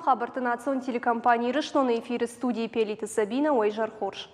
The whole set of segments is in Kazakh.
хабарты национ телекомпании рыштоны эфиры студии Пелиты Сабина Уэйжар Хорш.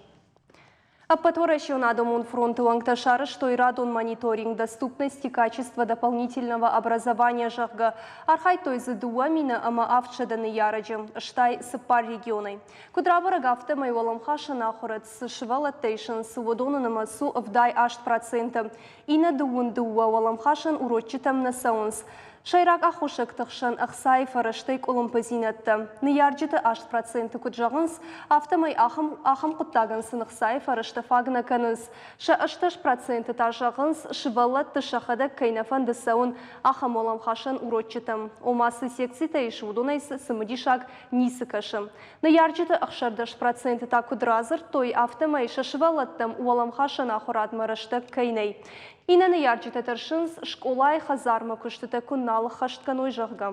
Аппаторащион Адамун фронт Лангташары, что и радон мониторинг доступности качества дополнительного образования жахга архай той задуа мина ама авчаданы яраджем штай сыпар регионой. Кудрабара гафта майвалам хаша нахорат с швалатейшн с водона на массу вдай ашт процента и на дуун дуа валам хашан урочитам на саунс. Шайрак ахушек тахшан ахсай фараштейк олимпазинатта. Ниярджита 8% куджагынс, автомай ахам куттаган сынахсай фараштафагна канынс. Ша 8% тажагынс шивалат ташахада кайнафан дасаун ахам олам хашан урочитам. Омасы секции таишу удунайс самадишак нисыкашам. Ниярджита 8% та кудразыр, той автомай шашивалаттам уолам хашан ахурад мараштак кайнай. Инаны ярджита таршынс школай хазарма күштіті күнналы хашткан ойжағға.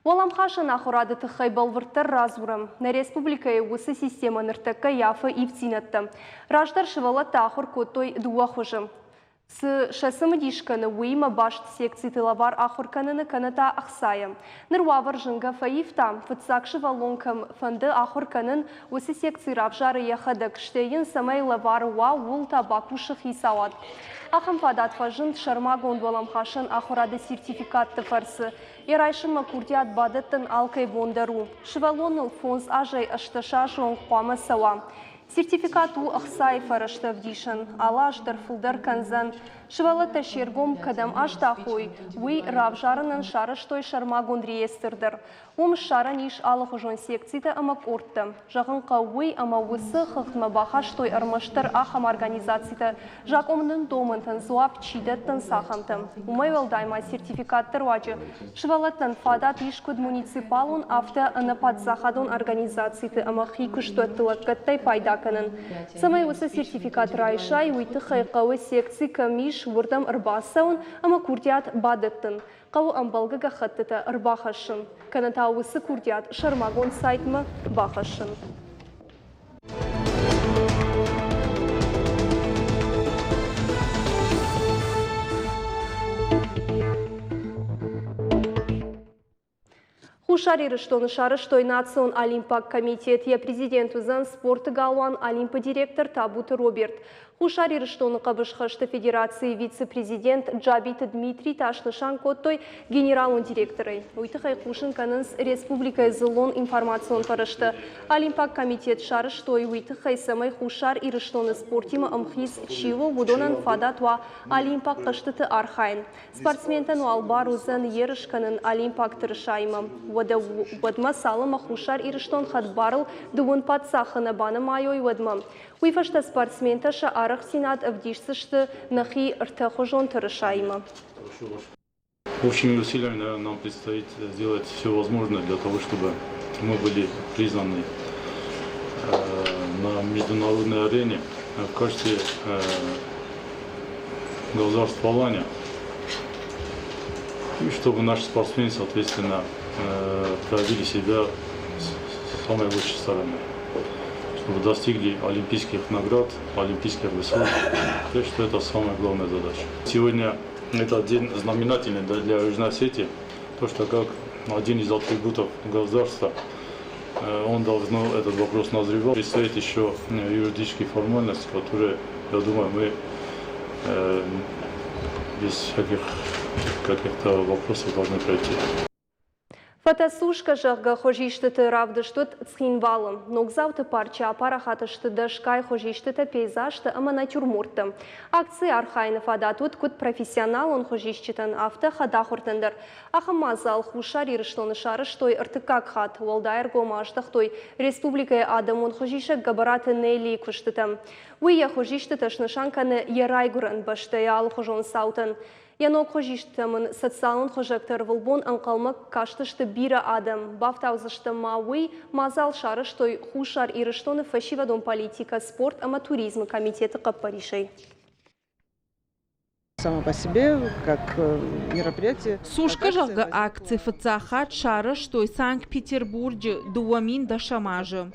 Олам хашан ахурады тұхай балвырттар разурам. На республикае осы система ныртакка яфы ивцинатты. Раждар шывалатты ахур көттой дуа хожым. С шасымы дишканы уйма башт секции тылавар ахурканыны каната ахсая. Нырвавар жынга фаифта, фытсакшы валонкам фанды ахурканын осы секции равжары яхада кштейін самай лавар уа ул табакушых исауад. Ахам фадат фажын шарма гондвалам хашын ахурады сертификатты фарсы. Ирайшыма курдиат бадыттын алкай бондару. Шывалоныл фонз ажай ашташа жон қуама сауа. Сертификату ахсай фараштав дишан, алаштар фулдар канзан, шывалата шергом кадам аштахой, уй равжарынан шарыштой шармагон реестрдер. Шара ниш алых жон секцита амак ортта. Жағынқа уй ама усы хыхтма бахаштой армаштар ахам организацията, жак омнын домынтын зуап чидеттін сахантым. Умай валдайма сертификаттыр вачы. Шывалаттан фадат ишкуд муниципалун авто анапад захадон организацияты ама хикуштуаттылық каттай пайдаканын. Самай усы сертификат райшай уйты хайқауы секции камиш вурдам ырбасаун ама курдият бадыттын. Қау амбалгыға қаттыта ырбахашын. Каната усы курдият шармагон сайтмы бахашын. Хушари рыштоны шарыштой национ олимпак комитет я президент узан спорты галуан олимпа директор Табуты Роберт. Хушари рыштоны Кабышхашты федерации вице-президент Джабиты Дмитрий Ташнышан коттой генералун директорой. Уйтыхай Кушин канынс республика зылон информацион парышты. Олимпак комитет шарыштой уйтыхай самай хушар и рыштоны спортима амхиз чиво вудонан фадатва олимпак каштыты архайн. Спортсментан уалбар узан ерышканын олимпак тырышайма. Вадма салыма хушар и рыштон хадбарыл дуын падсахына баны майой вадма. Уйфашта спортсменташа арах сенат авдишсышты нахи ртахожон тырышайма. Общими усилиями, наверное, нам предстоит сделать все возможное для того, чтобы мы были признаны на международной арене в качестве государства плавания. И чтобы наши спортсмены, соответственно, проявили себя с самой лучшей стороны. Чтобы достигли олимпийских наград, олимпийских высот. То есть, что это самая главная задача. Сегодня этот день знаменательный для Южной Осетии. То, что как один из атрибутов государства, он должен этот вопрос назревать. Предстоит еще юридические формальности, которые, я думаю, мы без каких-то вопросов должны пройти. Фотосушка жағға хожиштыты равдыштыт цхинвалым. Ногзауты парча апарахатышты дашкай хожиштыты пейзажты ама натюрмурты. Акции архайны фадатут кут профессионал он хожиштытын авто хадахуртындыр. Ахамазал хушар ирышлыны шарыштой ыртыкак хат. Уалдайр гомаштахтой республикая адам он хожишек габараты нейли куштытым. Уия хожиштытышны шанканы ярайгурын башты алы хожон саутын. Янок хожиштамын социалын хожактар вылбон анқалмак каштышты бира адам. Бафтаузышты мауи мазал шарыштой хушар ирыштоны фашивадон политика, спорт, ама туризм комитеты қаппаришей. само по себе, как мероприятие. Сушка жалга акции фацахат шара, что и Санкт-Петербурге дуамин да шамажи.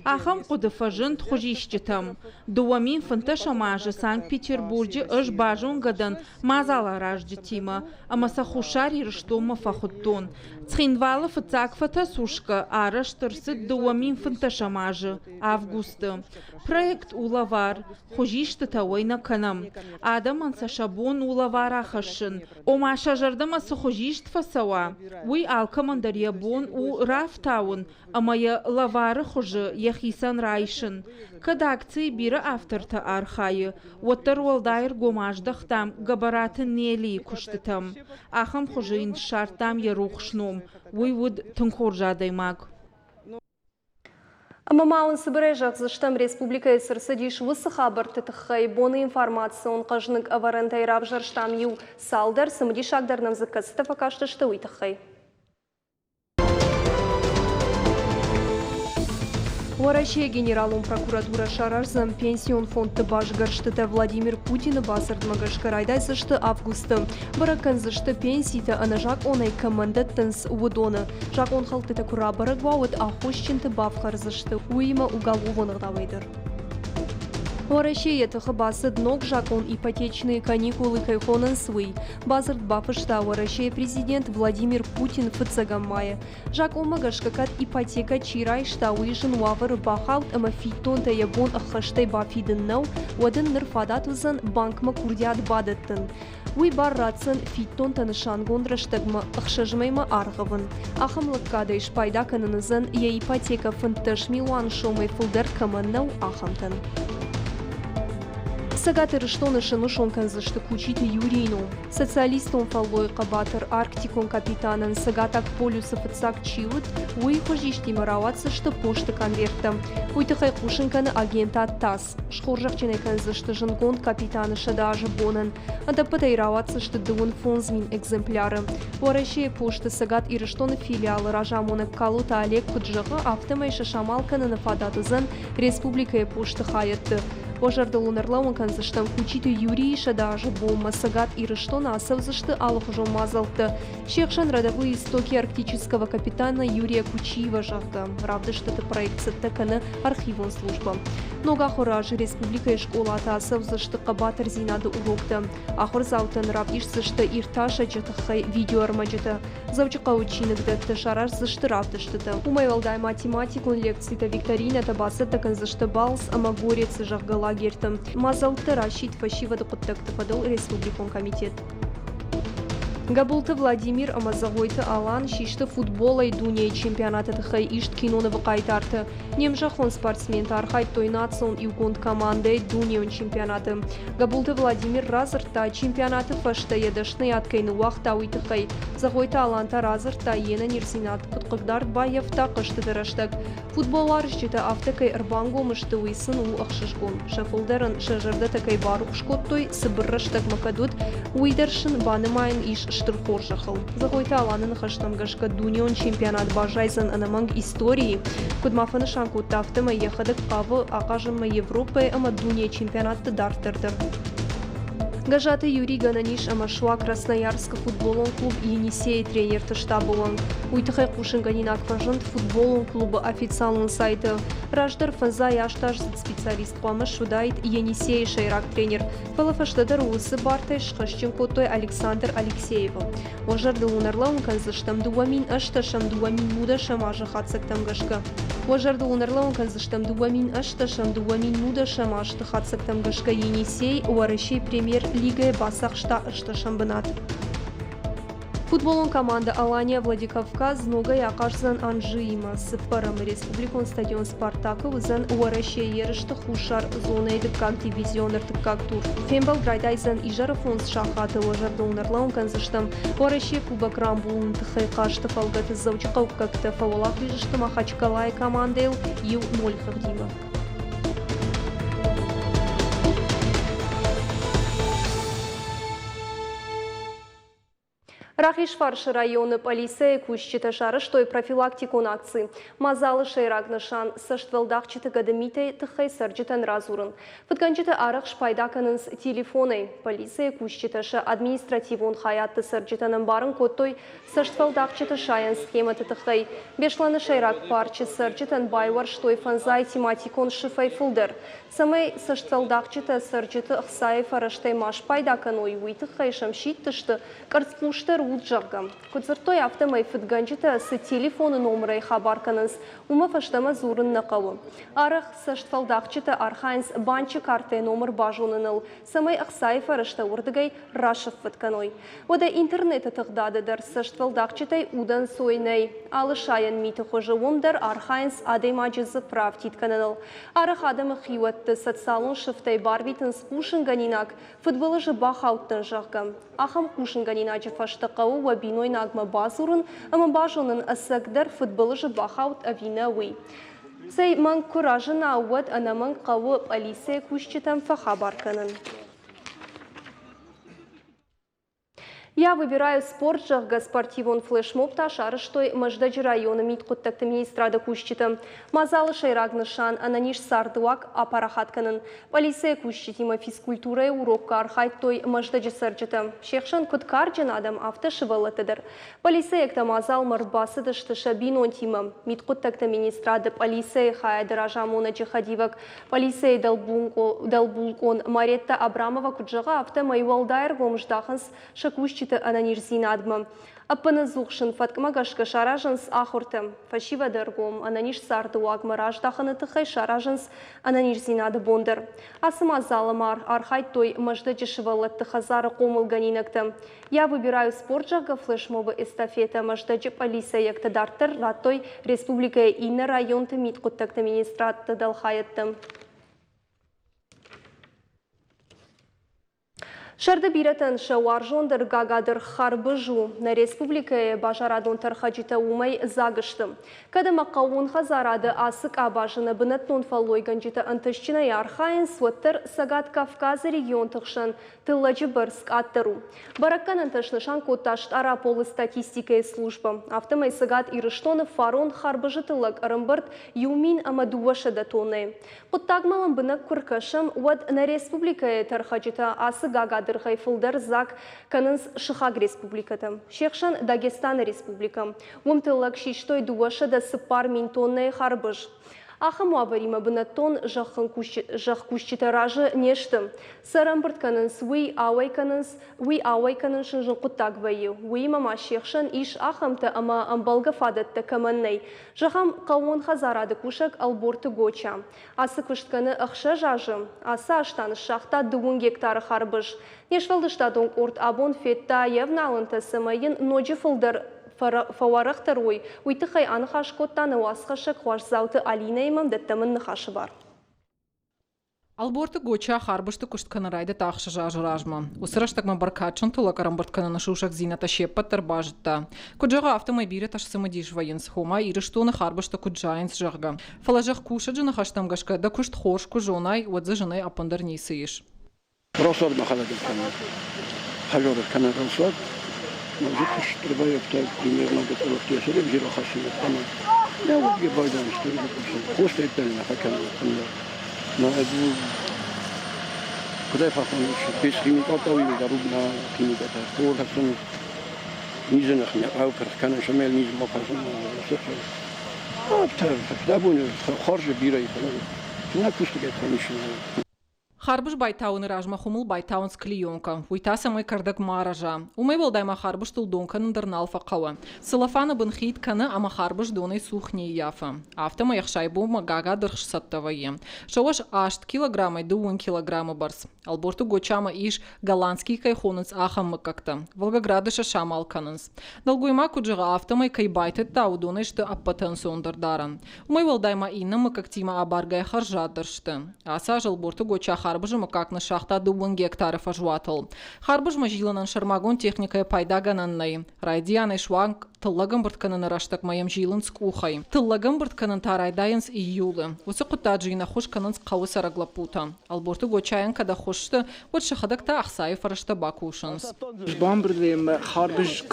Ахам кудыфажин тхужищитам. Дуамин фанта шамажи Санкт-Петербурге аж бажун гадан мазала рождетима, а масахушари рштома фахуттон. Цхинвала фацак фата сушка араш торсит дуамин фанта шамажи августа. Проект улавар хужишта тауайна канам. Адам ансашабон улавара хашин. Ома шажардама сухужишт фасава. Уи алкамандария бон у рафтаун. Амая лавара хуже яхисан райшин. Когда акции бира авторта архайы. Уаттар уалдайр гомаждахтам габаратын нели куштитам. Ахам хуже ин шартам ярухшном. Уи вуд тунхоржадаймаг. Мамаун Сыбырайжақ зыштам Республика Сырсыдиш высы хабарты тұққай боны информацион қажынық аварантайрап жарштам ю салдар сымдиш ағдарнам зыққасыты факаштышты уйтыққай. Россия генералом прокуратура шарарзам пенсион фондты башгарштыта Владимир Путин басырдмагашкарайдай зышты августа. Баракан зышты пенсийта анажак онай командаттанс удона. Жак он халтыта кура барагвауыт ахощинты бавхар зышты уйма уголовных давайдыр. Россия тахы басы днок жакон ипотечные каникулы кайхонан свый. Базард бафышта Россия президент Владимир Путин фыцагаммая. Жак омагашкакат ипотека чирай шта уйжин уавар бахаут ама фитон та ябон ахаштай бафидын нау, вадын нырфадат узан банкма курдиат бадаттын. Уй барратсын фитон та нышангон раштагма ахшажмайма арғывын. Ахамлыккада иш пайда канынызын я ипотека фынтыш милуан шомай фылдар каманнау ахамтын. Сагаты рыштоны шынушон канзышты кучиты Юрийну. Социалистон фаллой кабатыр Арктикон капитанан сагатак полюсов отсак чиут, уй хожишти мараватсы что пошты конвертам. Уйтыхай кушинканы агента ТАСС. Шхоржакчине канзышты жынгон капитаны шадажы бонан. Ада патайраватсы что дуын фонзмин экземпляры. Россия пошты сагат и рыштоны филиалы ражамона калута Олег Куджага автомайша шамалканы нафадатызан Республика пошты хаятты. Пожарды лунарлауын канзыштам кучиты Юрий шадажы бомма сагат и рыштона асавзышты алыхжо мазалты. Шекшан родовые истоки арктического капитана Юрия Кучиева жахта. Равдышты проект сеттеканы архивон служба. Нога хоражы республика и школа ата асавзышты кабатыр зинады урокты. Ахор заутын равдишсышты ирташа жытықхай видео армаджыты. Завчықа учинігді шарар зышты равдыштыты. Умайвалдай математикун лекцията викторина табасы таканзышты балс амагорец жахгала лагертам. Мазалты рашид фашивады құттақты падыл республикон комитет. Габулты Владимир Амазагойты Алан шишты футбола и дуния чемпионата тахай ишт киноны вақайтарты. Немжахон спортсмен тархай тойнацон и угонд команды дунион чемпионаты. Габулты Владимир разырта чемпионаты фашта едашны аткайны уақта уйтыхай. Загойты Аланта разырта ена нерсинат кутқыгдар баяфта қышты дыраштак. Футболар житы автакай ырбанго мышты уйсын у ақшышгон. Шафылдарын шажырда такай барух шкоттой сыбырраштак макадут уйдаршын банымайын иш штырхор жахыл. Загойты Аланын хаштамгашка дунион чемпионат бажайзан анаманг истории. Кудмафаны шанкут тафтыма ехадык кавы ақажыма Европы ама дуния чемпионатты дартырдыр. Гажаты Юрий Гананиш амашуа Красноярска футболон клуб Енисей тренер штабулан. Уйтыхай кушинганин акважант футболон клуба официалын сайты. Раждар фаза яштаж специалист памаш шудайт Енисей шайрак тренер. Фалафаштадар усы бартай шхащен котой Александр Алексеева. Ожарды унарлаун канзыштам дуамин ашташам дуамин мудашам ажахатсак тамгашка. Ожарды унарлаун канзыштам дуамин ашташам дуамин мудашам аштахатсак тамгашка Енисей уарышей премьер Лига Басахшта Шташамбанат. Футболон команда Алания Владикавказ ногай ақашзан Анжиима сыппарам республикон стадион Спартаков зан уарашия ерышты хушар зонайды как дивизионер как тур. Фембал грайдайзан ижарафонс шахаты ожардолнарлаун канзыштам уарашия кубок рамбулын тхай қашты фалгаты заучықау как-то фаволах лежышты Махачкалай командел ю 0 хавдима. Рахишварш районы полиция кущита шарыштой профилактикон акции. Мазалы шейрак нышан саштвалдахчита гадамитей тыхай сарджитан разурын. Фытканчита арах шпайдаканынс телефоной. Полиция кущита ша административон хаятты сарджитанын барын коттой саштвалдахчита шаян схематы тыхай. Бешланы шейрак парчы сарджитан байвар штой фанзай тематикон шифай фулдер. Самай саштвалдахчита сарджита хсай фараштай маш пайдаканой уйтыхай шамшит тышты карцпуштер уджагам. Куцертой автомай фытганчита с телефоны номерой хабарканыз ума фаштама зурын нақавы. Арах саштвалдахчита архайнс банчы карты номер бажуныныл. Самай ахсай фарашта урдыгай рашев фытканой. Ода интернета тыгдадыдар саштвалдахчитай удан сойнай. Алышаян миты хожевомдар архайнс адаймаджызы прав титканыныл. Арах адамы хиватты социалон шифтай барвитын спушын ганинак футболы же бахауттын жағгам. Ахам кушын ганинаджы фаштақауы вабиной нагма базурын, ама бажонын асагдар футболы же бахаут авина уи. Сей ман куражын ауад анаман қауы полиция кушчитам фахабарканын. Я выбираю спорт жахга спортивон флешмоб ташарыштой маждаджи района миткуттакты министрада кущита. Мазалы шайрагнышан ананиш сардуак апарахатканын. Полиция кущитима физкультура урокка архайттой маждаджи сарджита. Шехшан куткарджан адам автошывалатыдыр. Полиция экта мазал марбасыдышты шабинон тима. Миткуттакты министрада полиция хайдыражамона джихадивак. Полиция далбулкон Маретта Абрамова куджага автомайвалдайр гомждаханс шакущита ананир зинадма. Аппаны зухшын фаткмагашка шаражанс ахуртым. Фашива дыргом ананиш сарды уагмараж даханы тыхай шаражанс ананир зинады бондыр. Асыма залымар архайтой маждаджи шывалатты хазары комыл ганинактым. Я выбираю спорт жага флешмобы эстафета маждаджи полиция якты дартыр раттой республика инна районты миткуттакты министратты далхайыттым. Шарды биратан шауаржондыр гагадыр харбыжу на республикае бажарадон тархаджита умай загыштым. Када мақауын хазарады асык абажыны бынатнон фалой ганджита антышчина ярхайын суаттыр Сагат Кавказы регион тықшын тылладжы бырск аттыру. Бараккан антышнышан котташт араполы статистикая служба. Автомай Сагат ирыштоны фарон харбыжы тыллак арымбырт юмин амадуваша датоны. Коттагмалын бынак куркашым уад на республикае тархаджита асы гагадыр хайфылдар зак канынс Шихаг республикатым. Шехшан Дагестан республикам. Умтыллак шиштой дуаша да сыпар минтонные харбыж. Ахам аварима бынатон жах кущитаражы нештым. Сарамбырт канынс уи ауай канынс шынжын құттаг вайы. Уи мама шехшан иш ахамты ама амбалга фадатты каманнай. Жахам қауын хазарады кушак алборты гоча. Асы кыштканы ақша жажым. Асы аштаны шақта 2 гектары харбыж. Нешвалдыштадон орт абон фетта евналынты сымайын ноджи фылдар фауарахтарой, уйтыхай анхаш коттаны уасхашак хуашзауты алинаймам даттамын нахашы бар. Алборты гоча харбышты куштканы райды тақшы жажыражма. Усыраштагма баркачын тулак арамбыртканы нашушак зината шеппаттар бажытта. Куджага автомобиле ташсымы диш военс хома ирыштуны харбышты куджайынс жагга. Фалажах кушаджы нахаштамгашка да кушт хош кужонай уадзы жыны апандар нейсыйыш. Росор нахаладыр канал. Хажорыр канал росор. Мазыкыш требаевта примерно готовых тесерев зирохасилет канал. Я вот гибайдан историю допустим. Косты пельна хаканал канал. Но это куда фахониш без химиката уйда рубна химиката. Порхасын низенах не аупер канал шамел низ мохазын. Аптар да bunu хорже бирай канал. На кустыгет конечно. Харбыш байтауны ражма хумул байтаун склеенка. Уйта самой кардак маража. Умай волдайма харбыш тулдонка нандернал фақауа. Сылафана бынхит каны ама харбыш доной сухне яфа. Автома яхшайбу магага дырш саттавае. Шауаш ашт килограммай 2 килограмма барс. Алборту гочама иш голландский кайхонынс ахам как-то. Волгограды шашама алканынс. Долгуйма куджага автомай кайбайтет тау доной шты аппатан сондардаран. Умай волдайма инна макактима абаргай харжа дыршты. Аса жалборту гоча харбыш харбыжы макакны шахта 1000 гектары фажуатыл. Харбыжма жиланан шармагон техникая пайда гананнай. Райдияны шванг тыллаган бұртканын раштак маям жилын скухай. Тыллаган бұртканын тарайдайынс июлы. Осы құтта жиына хош канын қауы сараглапута. Алборты гочаян када хошты, вот шахадакта ақсайы фарашта бакушынс. Бамбрлем харбыж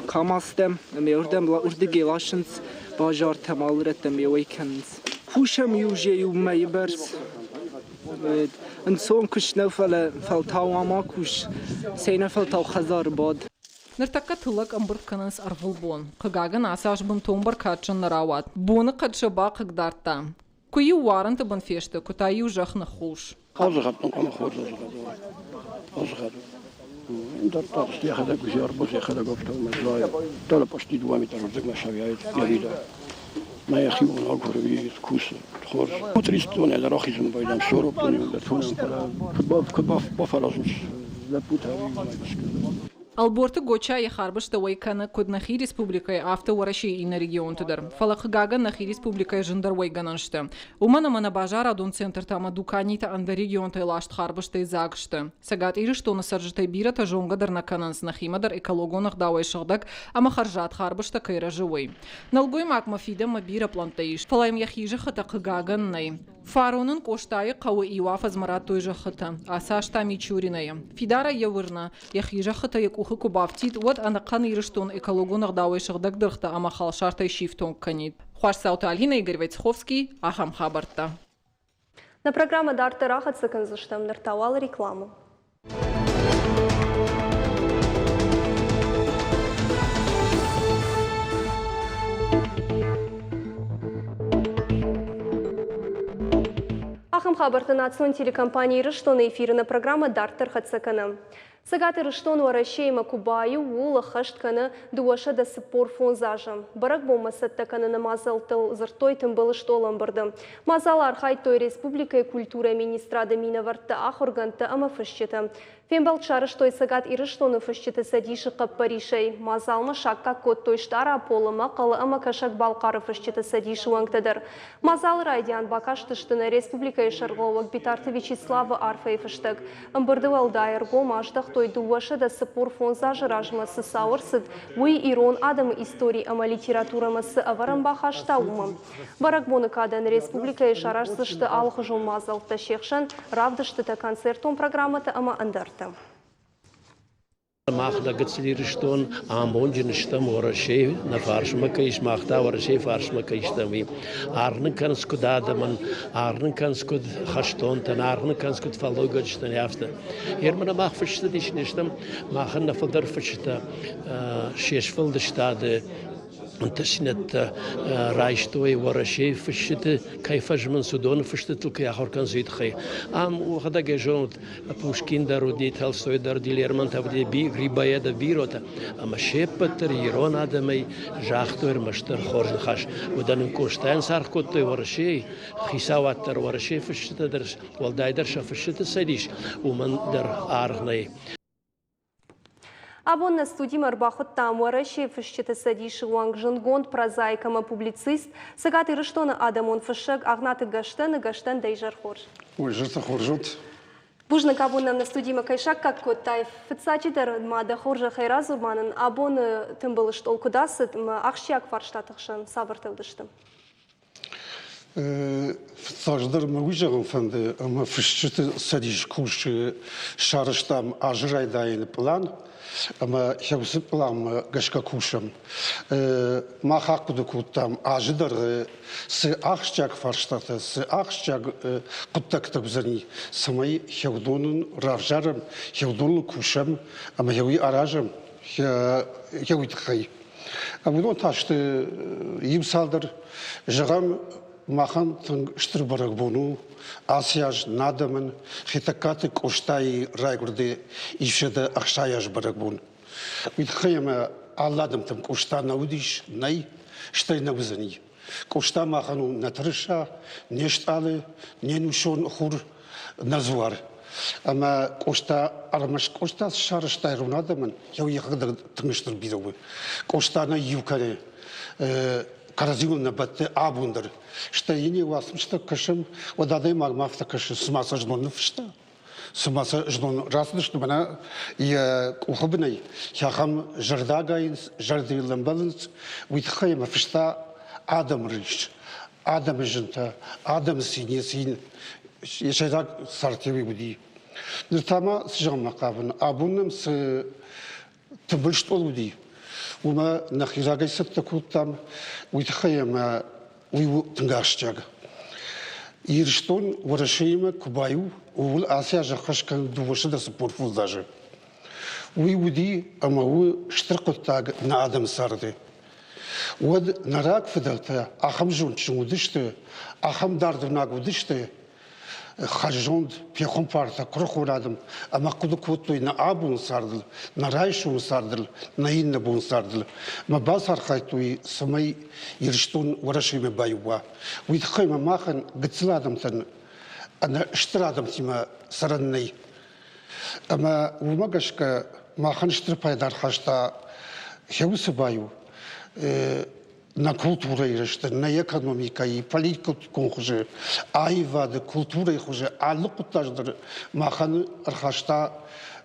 камастем, меурдем урдыге лашынс, бажар тамалреттем юэйкенс. Хушам юже ю майберс. En zo'n kushnou фалтау ама куш, сейна фалтау хазар бод. Ныртакка тылак амбыртканынс арвылбон. Қыгагын асаш бын томбар качын нарават. Боны качыба қыгдарта. Куи уарынты бын фешті, кутайы ужахны хуш. Азығаттың қама қорды азығады. Дартар стияхада күзер, бұл стияхада көптау мәзлайы. Дәлі пашти 2 метр үрдік мәшавияет ярида. Наяхи он алгорви кусы. Тхор. Утристон я рахизм байдан шороп, да тунам пара. Кубав фалазус. Лапута. Алборты гоча я харбыш та вайкана код нахи республикай авто вараши и на регион тудер. Фалахгага нахи республикай жындар вайгананшты. Умана бажар адун центр тама дуканита анда регион тай лашт харбыш та изагшты. Сагат ирыштоны саржытай бира та жонгадыр на кананс нахимадар экологонах давай шагдак, ама харжат харбыш та кайра живой. Налгой макма фида ма бира плантаиш. Фалаем яхижа хата кыгаган най. Фаронын коштайы кауы иуаф азмарат той жахыта. Асашта мичуриная. Фидара явырна. Яхижа хата ухы кубавтит, вот анакан ирыштон экологонах давай шагдак дырхта, ама халшартай шифтон канит. Хуаш саута Алина Игорь Войцеховский, Ахам Хабарта. На программа Дарта Рахат Саканзыштам нартавал рекламу. Ахам Хабарта национ телекомпании Рыштон эфирна программа Дарта Рахат Саканам. Сагаты Рыштон варашейма Кубаю ула хаштканы дуаша да спор фонзажам. Барак болмаса таканы намазал тыл зыртой тымбылы штолам барды. Мазал архай той республика и культура министрада мина варта ахорганта ама фышчета. Фембал чарыш той сагат и Рыштоны фышчета садиши каппаришей. Мазалма шакка кот той штара полыма калы ама кашак балкары фышчета садиши вангтадыр. Мазал райдян бакаштыштыны республика и шарголовак битарты Вячеслава Арфай фыштык. Амбырды валдайыр гомаштах той дуаша да сапор фонзажы ражмасы сауырсыд, уй ирон адам истории ама литературамасы аварам бахашта умам. Барак боныкадан республика и шарашсышты алхы жолмазалта шекшан, равдышты та концертон программата ама андарта. Махда гацлириштон амбонжиништам варашей на фаршмакаиш махта варашей фаршмакаиштами арныканскуд адаман арныканскуд хаштонтан арныканскуд фалогачтан яфта ермана махфыштадишништам махна фалдарфышта шешфалдыштады Unterschied Reichstoi Warashei verschiedene Kaifajman Sudan verschiedene Kajorkan Südchei. Am Uhada gejongt Pushkin da Rudi Tolstoi da Rudi Lermont auf die Gribaya da Birota. Am Shepater Iron Adamei Jachtor Master Horn Hash. Und dann im Kostein Sarkotoi Warashei Hisawater Warashei verschiedene der Waldaider verschiedene Sedish man der Arnei. Абон на студии Марбахот там вараши фышчета садиши уанг жангонд прозаикама публицист сагаты рыштона адамон фышек агнаты гаштен дейжар хор. Ой, жырта хоржот. Бужна кабон нам на студии макайшак как котай фицачидер мада хоржа хайразурманын абон тым был штол кудасыт ахшяк фарштатыхшан сабыртылдыштым. Саждар мавижаган фанды ама фышчета садиш куш шарыштам ажрайдайын план. Ama yapısıplam gaşka kuşam. Mahak budu kutam ajıdır. Sı akşak farştatı, sı akşak kuttak tabzani. Samay yavdunun ravjarım, yavdunlu kuşam. Ama yavi arajım, yavi tıkay. Ama bunu taştı yimsaldır. Jagam Махан штырбарак бону, асияж надамын, хитакаты коштай райгурды ишеда ахшаяж барак бон. Витхаяма алладым там кошта наудиш, най, штай навзани. Кошта махану натрыша, нешталы, ненушон хур назвар. Ама кошта армаш кошта шарыштай рунадамын, я уехал тыңыштыр бидовы. Коштана юкане. корзину бетте абундер. Что и не вас, что кашем, вот адай магмафта кашем, смаса ждон фшта. Смаса ждон раз, что бана и ухабней. Хахам жардагайн, жардилам баланс, уитхаем фшта адам риш. Адам жента, адам син, еще так сартеви буди. Но там сжам макабн, абунным с тбольшт олуди. Ума нахирагай саттакут там, уитхаем уйу тнгашчаг. Ирштон ворашима кубаю, ул Асия жахашкан дувошда сапорфул даже. Уйуди амау штракоттаг на адам сарды. Вот нарак федалта, ахам жунчун удиште, ахам дардунаг удиште, хажонд пехом парта, крохурадам, а макуду квотой на абун сардл, на райшун сардл, на инна бун сардл. Ма басар хайтуи самай ирштун ворашиме баюва. Уитхайма махан гцладам тан, ана штрадам тима саранней. Ама умагашка махан штрпайдар хашта хеусы баю. На культура ирышты, на экономика и политика конхуже, айвады культура ихуже, алық құттаждыр, маханы архашта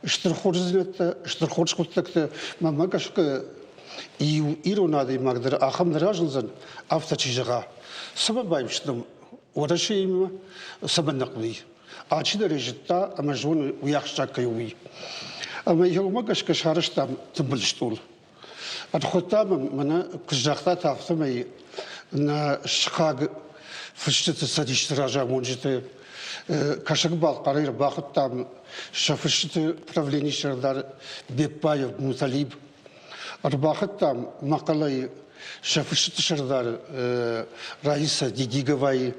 штырхорзинетті, штырхоршқыттықты, мамагашқы иронады магдыр, ахамдыр ажылзын авточижыға. Саба байымшыдым, ораши имі сабаннақлы. Ачыды режитта, ама жоны уяқшаққа юй. Ама еумагашқы шарыштам тымбылыштол. Отходам мана кжахта тафтамай на шхаг фштыты садиш ража монжите кашак бал карир бахт там шафшты правление шардар бепаев муталиб арбахт там макалай шафшты шардар раиса дидиговай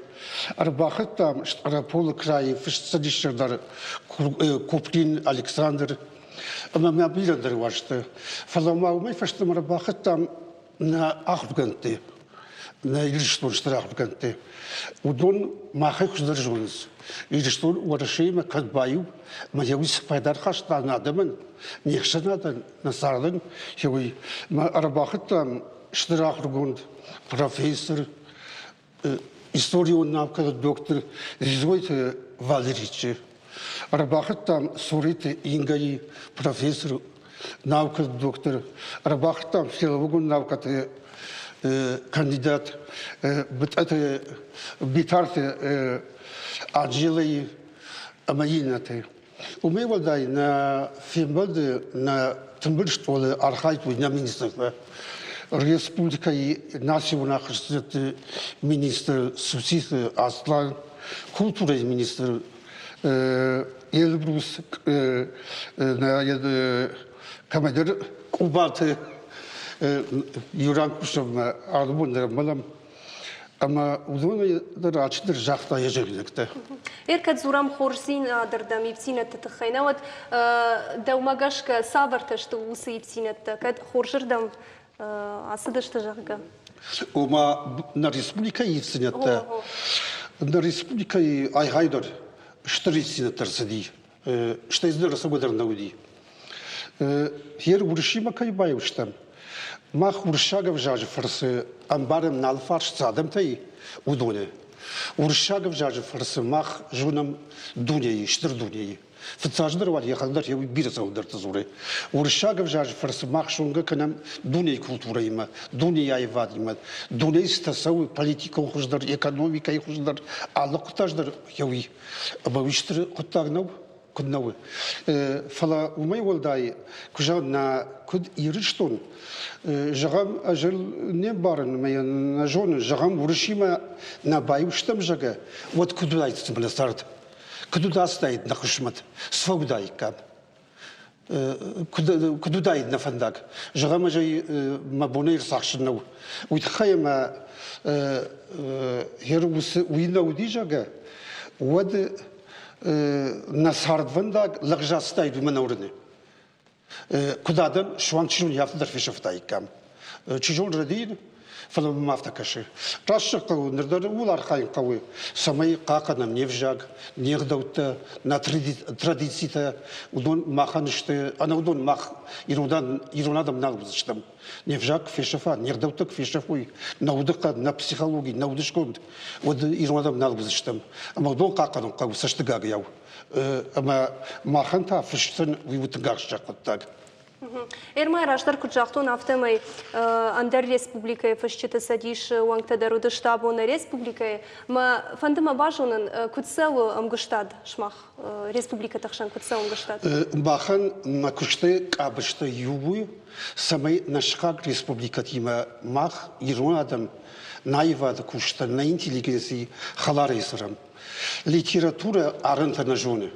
арбахт там штарапол край фштыдиш шардар Куприн Александр. Ама ме абиландыр вашты. Фалама умай фаштам рабахат там на ахбганте, на ирштон штрахбганте. Удон махай хуждар жонс. Ирштон уарашима кадбаю, ма явис пайдар хашта надаман, нехшанадан насардан, хеуи ма рабахат там штрахбгунд профессор, историю навка доктор Ризойте Валеричи. Рабахат там сурите ингаи профессор, наука доктор. Рабахат там филологун наукаты кандидат. Это битарте ажилай амаинаты. Умевалдай на фимбалды на тымбыльштолы архайту на министрство. Республика и национальный министр Сусисы Аслан, культурный министр Elbrus na kameder Kubatı Yuran kuşum albunlar malam ama uzun da açtır jakta yiyecekte. Erkat zuram khorsin derdam ipsinet txaynawat dawmagashka sabartashtu usipsinet kad khorjirdam asdashta jagga. Oma na respublika ipsinet na respublika ay haydar Штырисина тарсади, что из дыры сагодар науди. Хер уршима кайбаевштам. Мах уршагов жажи фарсы амбарем налфарш цадам тай удоне. Уршагов жажи фарсы мах жунам дуней, штыр дуней. Фцаждар вар яхандар я бирса удар тазуры. Уршагов жажи фарсы мах шунга канам дуней культура има, дуней айвад има, дуней стасау политика хуждар, экономика хуждар, аллах таждар яви. Абавиштр куттагнау куднау. Фала умай волдай кужан на куд ирштон. Жагам ажил не барн маян на жон жагам уршима на баюштам жага. Вот кудайт стабластарт. Куда стоит на хушмат? Свободай кап. Куда на фандак? Жагама жай мабонер сахшнау. Уитхайма херус уина удижага. Вот на сардвандак лагжастай думанаурны. Кудадан шванчун яфтар фишафтай кам. Чижон радин فلما ما افتكرش راشق ونردر ولا رخاين قوي سمي قاقنا نيفجاك نيردوت تراديسيتا ودون ما خنشت انا ودون ما يرونادم نالبزشتم نيفجاك في شفا نيردوتك في شفوي نودق نا بسيخولوجي نودشكوند ود يرونادم نالبزشتم اما ودون قاقنا قوي سشتقاق ياو اما ما خنتا فشتن ويوتقاقش جاقتاق Эрмай раштар куджахтун автомай андер республикой фашчита садиш уангта даруда штабу на республикой ма фандема бажунан куцелу амгуштад шмах республика тахшан куцелу амгуштад бахан на куште кабышты юбуй самай нашхак республика тима мах ирунадам наивад кушта на интеллигенции халарейсерам литература арынта на жоны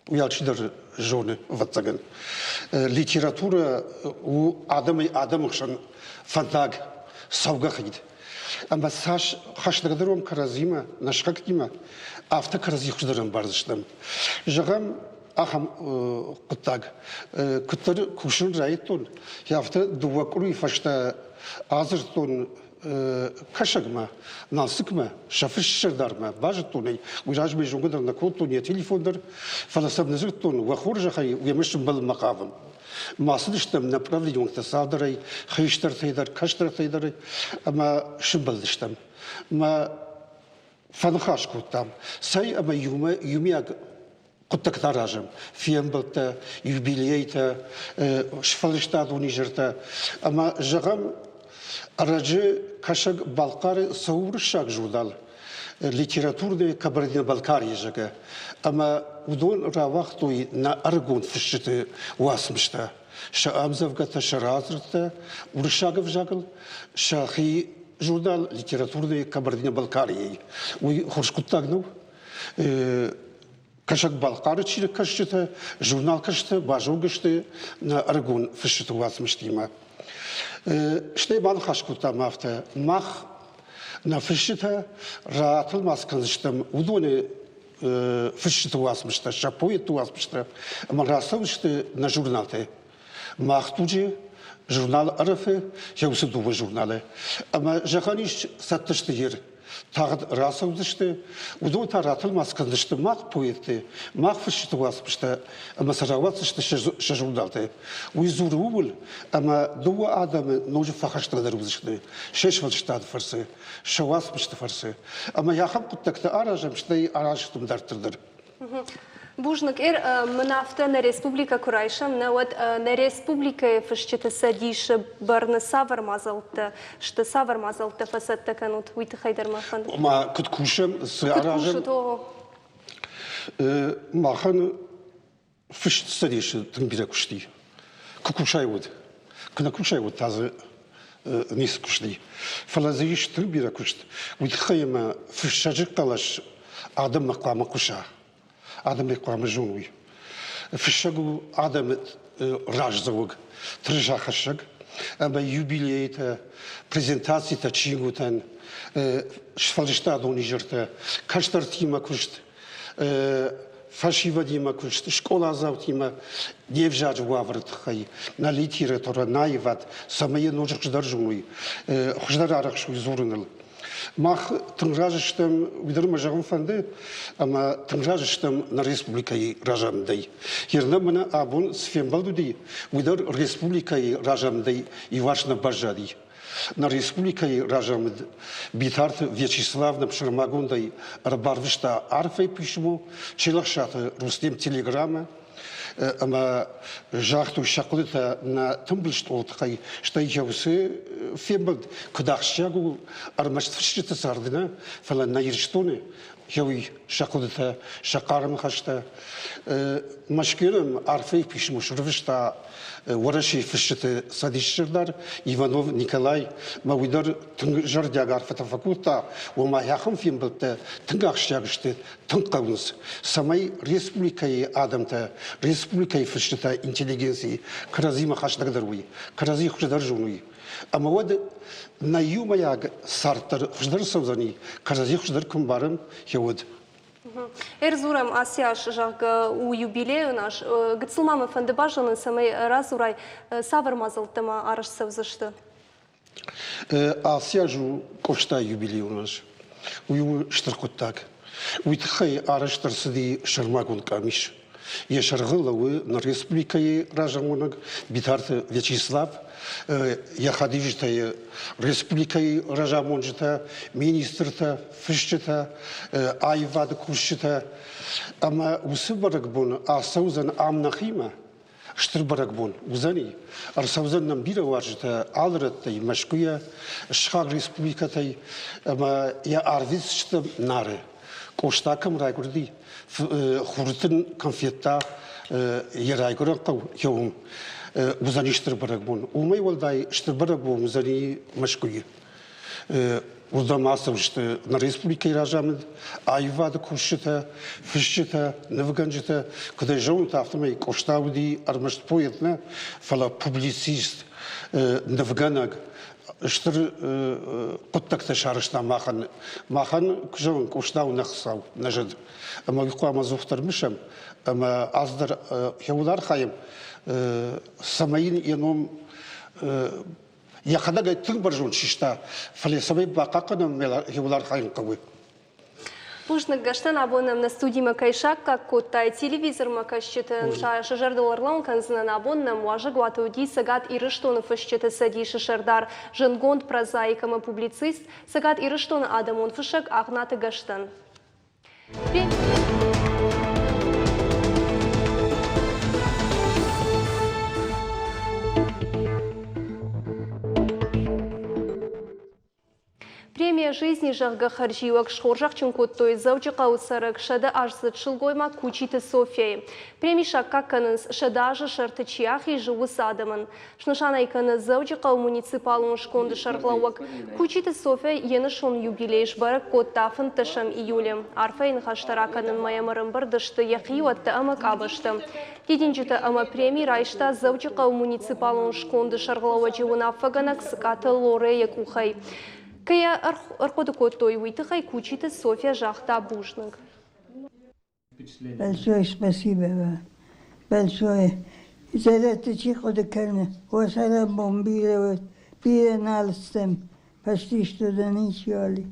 уялчидар жоны ватсаган литература у адам шан фантаг сауга хид ама саш хашдагдаром каразима нашхак тима авто карази хуждарам бардыштам жагам ахам куттаг куттар кушун райтун яфта дувакури фашта азыртун кашагма насыкма шафишшердарма бажтуни уйраж бежунгдар на контуни телефондар фаласабназыктун вахуржахай уемешим бал мақавым масыдыштам направлением тасавдарай хиштар тайдар каштар тайдар ама шимбалдыштам ма фанхашку там сай ама юмяг куттактаражым фембалта юбилейта шфалыштад унижерта ама жагам Арачы кашак балкары саурышак журдал литературный Кабардино-Балкария жага. Ама удон равахтуй на аргун фишчиты уасмышта. Ша амзавгата, ша разрыта, урышагов жагал, шахи журдал литературный Кабардино-Балкария. Уй хуршкуттагнув. Кашак балкары чирик кашчита, журнал кашчита, бажугашты на аргун фишчиты уасмыштима. Штей банхашкута мафта мах на фишита ратл масканштам удоне фишита уасмышта шапоет уасмышта марасовшты на журналте мах туджи журнал арфе яусы дува журналы ама жаханиш саттышты ер тағыд расовдышты удон та ратл масканштты мах поетте мах фишита уасмышта ама сараватышты журналте уйзуру ул ама дува адамы ножи фахашты дарузышты шешвалшты фарсы шавасмышты фарсы ама яхам куттакта аражам штай аражтым дартырдыр Бужнак мнафта на республика Курайшам, на вот на республика фашчита садиш барна савар мазалта, что савар мазалта фасад таканут, уйты хайдар махан. Ма куткушам с аражам. Махан фашчита садиш тымбира кушти. Кукушай вот, кна кушай вот тазы нис кушти. Фалазиш тымбира кушт. Уйты хайма фашчажик талаш адам мақама куша. Адам беквам жуй. Фишагу адам ражзавуг. Трижахашаг. Ама юбилейта, презентацията чингутан, шфалжта донижерта, каштар тима кушт, фашива дима кушт, школа завтима, невжач ваврт хай, на литература наиват, самая ножик ждаржуй, хуждарарах шуй зурныл. Мах тыңражыштым, видарыма жағым фанды, ама тыңражыштым на республикаи ражамдай. Ерна мына абун сфембалду дей, видар республикаи ражамдай и вашна бажади. На республикаи ражамд битарт Вячеславным Шармагундай рабарвишта арфай пишему, челахшата рустем телеграмма, ама жахту шақлыта на тымблышт олтқай, штай яусы фембалд кудақшагу армаштфышчыта сардына, фалан на ирштоны, яуи шақлыта шақарым хашта, машкерым арфай пишему шырвышта Вараши фишчыты садишшырдар, Иванов Николай, мауидар тыңжардяг арфата факулта, ома яхым фембалта тыңғақшагышты тыңқауыныз. Самай республикаи адамта, республикаи фишчыта интеллигенции, каразима хаштагдыруй, карази хуждар жунуй. Ама вады на юмаяг сартар хуждар савзани, карази хуждар кумбарым яуд. Эрзурам асяш жаг у юбилею наш, гыцылмамы фанды бажаны самай разурай савар мазылтыма араш савзышты. Асияжу кошта юбилей у нас. Уйу штыркуттак. Уйтхай араштырсыди шармагун камиш. Я шаргыла вы на республикае ражамунаг битарты Вячеслав. Я ходижта республикае ражамунжта министрта фишчта айвад кушчта. Ама усыбарак бун асаузан амнахима. Штырбарак бун узани. Арсаузан нам бира варжта алраттай машкуя шхаг республикатай. Ама я арвизчта нары. Коштакам райгурди хуртын конфетта ярайгуран кау йоум узани штырбарак бун. Умай волдай штырбарак бун узани машкуя. Уздамасов что на республике ражамед, айвада кушчета, фишчета, невганжета, когда живут автомой коштауди армашт поетна, фала публицист невганаг, что коттакта шарышна махан кжаван коштау нахсау нажед. Ама гикуама зухтар мишам, ама аздар хевудар хаим самаин яном Я когда говорю, ты баржун чишта, фалесовый бакаканом хевудар хаим кавы. Пушник гаштан абонам на студии Макайшак, как котай телевизор Макайшчета, шажардоларлан канзна абонам, важа гуатуди сагат ирыштонов ищета сади шашардар, женгонд прозаикам публицист, сагат ирыштон адамон фышак агнаты гаштан. Премия жизни Жахга Харжиуак Шхоржах Чункоттой Завджика Усарак Шада Ажзат Шилгойма Кучита София. Премия Шаккаканс Шадажа Шартачиахи Живу Садаман. Шнашана Икана Завджика муниципалун Шконда Шарклауак Кучита София Енашон юбилейш Барак Коттафан Ташам июлем. Арфейн Хаштараканан Маямарам Бардашта Яхиуатта Амак Абашта. Единчата Ама премии Райшта Завджика муниципалун Шконда Шарклауа Дживунафаганак Ската Лорея Кухай. Кая арходу котой уйтахай кучита София Жахта Бушнаг. Большое спасибо. Большое. За это чихода карна. Осара бомбировать. Пиеналстем. Почти что до ничего.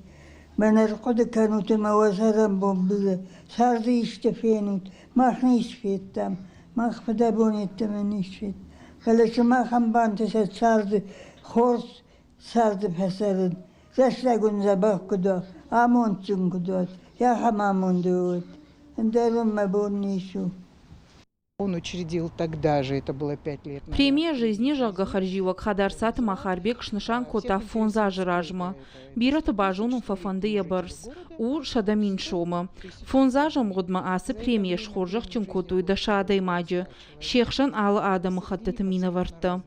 Банархода карнуты ма осара бомбила. Сарды иштефенут. Махни свет там. Мах подабонит там не свет. Халачу махам бантеса сарды. Хорс сарды пасарен. Зашлягун забах куда, амонцун куда, я хамамон дует. Даром мабоннишу. Он учредил тогда же, это было 5 лет назад. Премия жизни Жахга Харжиуак Хадарсат Махарбек Шнышан Кота Фонза Жражма. Бирата Бажуну Фафандия Барс. У Шадамин Шома. Фонза Жамгодма Асы премия Шхоржах Чункоту и Дашадай Маджи. Шехшан Алла Адам Хаттатамина Варта.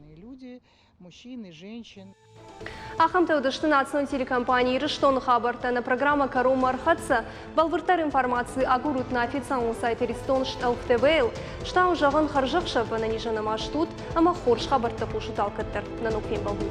Мужчины, женщины. Ахамта удашты национальной телекомпании Рыштон Хабартана программа Кару Мархатса балвыртар информации агурут на официальном сайте Ристоншт ЛФТВЛ, что уже он харжахшав на нижнем аштут, а махорш Хабарта пушутал каттер на нуквим балгу.